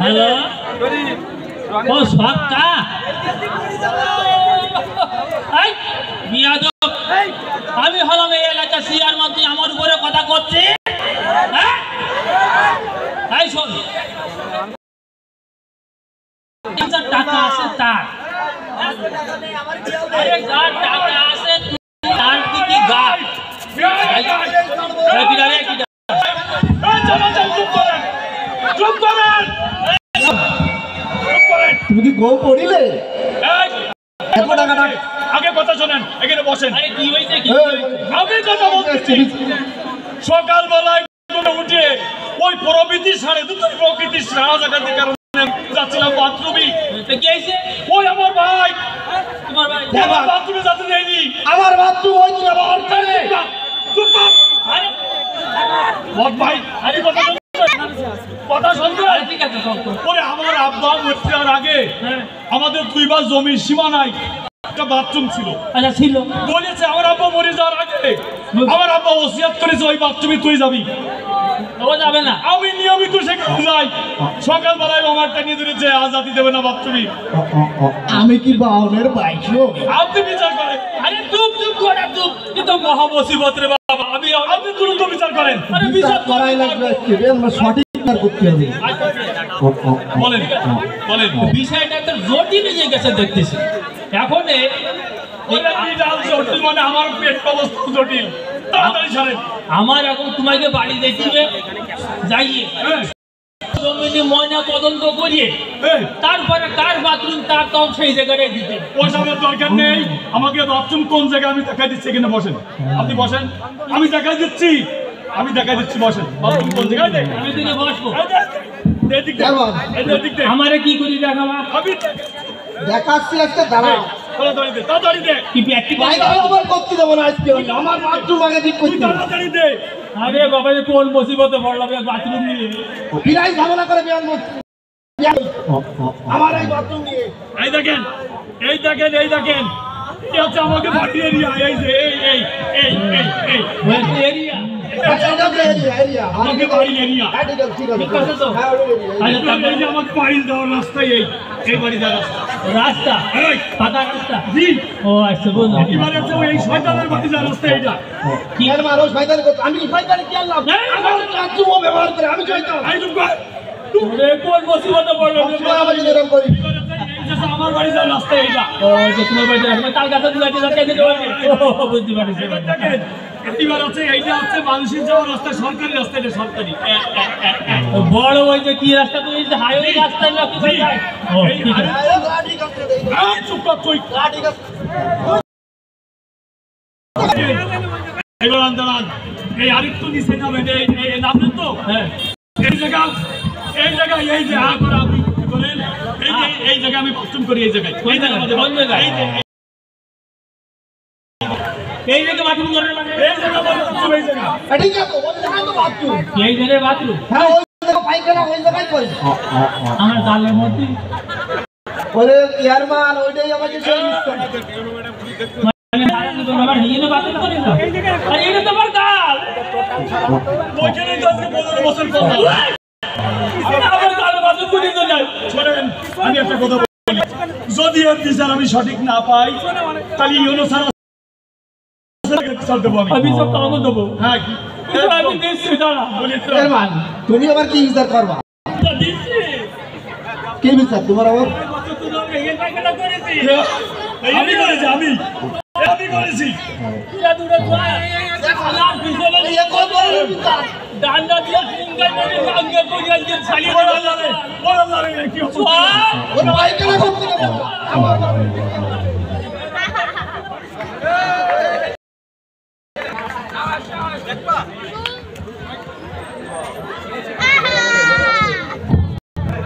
Hello ও সক্কা আমি হলাম এই এলাকা সিআর মন্ত্রী আমার উপরে কথা করছে শোন টাকা আছে তার যার টাকা আছে তার কি গাছ তুমি কি গো পড়িলে আগে কথা শোনেন এখানে বসেন কি হয়েছে আমি কথা বলতেছি সকালবেলায় উঠে ওই প্রকৃতির সাড়ে দুটোই প্রকৃতির সারা জায়গাতে কারণে যাচ্ছিলাম বাথরুমে কি হয়েছে ওই আমার ভাই তোমার ভাই বাথরুমে যেতে দেয়নি আমার বাথরুম ওই দিকে ভাই আরে কথা শুনতে ঠিক আছে ওরে আমার আব্বা মৃত্যুর আগে আমাদের 2 বার জমির সীমানায় একটা বাথরুম ছিল আচ্ছা ছিল বলেছে আমার আব্বা মরে যাওয়ার আগে আমার আব্বা ওসিয়াত করেছে ওই বাথরুমে তুই যাবি ও যাবে না আমি নিয়মিত সেখানে যাই সকালবেলায় আমারটা নিয়ে ধরেছে আজাদি দেবে না বাথরুমে আমি কি বাউনের বাইশো আপনি বিচার করেন আরে চুপ করে চুপ কিন্তু মহা মুসিবত রে বাবা আপনি তুরন্ত বিচার করেন আরে বিচার করাই লাগবে আমরা সঠিক বিচার করতে হবে বলেন বলেন বিষয়টা তো জটিল হয়ে গেছে দেখতেছি এখন জটিল মানে আমার পেট অবস্থা জটিল তাড়াতাড়ি ছাড়েন আমার এখন তোমাকে বাড়ি দেখবে যাইয়ে জমিনে ময়না তদন্ত করিয়ে তারপরে কার বাথরুম তার তখন সেই জায়গাটায় দিতে ওসবের দরকার নেই আমাকে বাথরুম কোন জায়গায় আমি দেখাই দিচ্ছি এখানে বসেন আপনি বসেন আমি দেখাই দিচ্ছি বসেন বাথরুম কোন জায়গায় আমি দিকে বসবো আমারে কি করি দেখাবা আমি দেখাচ্ছি আজকে দাঁড়াও তাড়াতাড়ি দে কি প্র্যাকটিস আবার করতে দেবো না আজকে আমার বাথরুম আগে ঠিক করতে হবে। তাড়াতাড়ি দে আরে বাবা কোন মুসিবতে পড়লাম বাথরুম নিয়ে বিরাই ঝামেলা করে বিয়ান করছি আমার এই বাথরুম নিয়ে এই দেখেন কি হচ্ছে আমাকে বাড়ি এরিয়া এই যে এরিয়া এরিয়া আমাকে বাড়ি এরিয়া ঠিক আছে তো এই যে আমাকে বাড়ি যাওয়ার রাস্তা এই বাড়ি যাওয়ার রাস্তা পাকা রাস্তা জি ও আচ্ছা বলুন এবারে হচ্ছে ওই শয়তানের বাড়ি যাওয়ার রাস্তা এইটা কি আর মারো শয়তানি করতে আমি শয়তানি কি আনলাম আমার বাথরুম ব্যবহার করে আমি শয়তান এই চুপ কর কোন মুসিবতে পড়লাম আমি এরকম করি আমার বাড়ি যাওয়ার রাস্তা এইটা ও যে তোমার বাড়িতে রাখবে তার কাছে দিলাতে যাচ্ছে দিতে পারবে ও বুঝতে পারছি দেখেন এবার হচ্ছে এইটা হচ্ছে মানুষের যাওয়ার রাস্তা সরকারি রাস্তা এটা সরকারি বড় ওই যে কি রাস্তা তুমি যে হাইওয়ে রাস্তা না কি যায় ও ঠিক আছে এই চুপ কর তুই এবার আন্দোলন এই আরেকটু নিচে যাবেন এই নামলেন তো হ্যাঁ এই জায়গায় এই যে আবার আপনি বলেন এই জায়গায় আমি পছন্দ করি এই জায়গায় কোন জায়গায় এই জায়গা বাথরুম করার মানে এই জায়গা বাথরুম এই জায়গা ঠিক আছে ওই জায়গায় তো বাথরুম এই জায়গায় বাথরুম হ্যাঁ ওই জায়গা পায়খানা ওই জায়গায় কই আমার গালের মধ্যে ওরে ইয়ারমান ওইটাই আমাকে সেই মানে হারানো তো আমার হিনে বাথরুম করে না আরে এটা তো আমার গাল ওইখানে তো আজকে 15 বছর করলাম আমার গাল বাথরুম করে তো যায় শুনেন আমি একটা কথা বলি যদি এর বিচার আমি সঠিক না পাই তাহলে ইউনুসার আমি সব কাম দেবো হ্যাঁ আমি দিচ্ছি দাঁড়া ইয়ারমান তুমি আবার কি বিচার করবা দিচ্ছি কি বিচার তোমার আবার আমি করেছি আমি করেছি ইয়া দূরে যায় আর পিছনে এই কত বড় বিচার ডান্ডা দিয়ে সিঙ্গাই করে আঙ্গে করে আজকে ছাড়িয়ে বড় লাগে কি হচ্ছে ওরে পায়খানা করতে দেবো আমার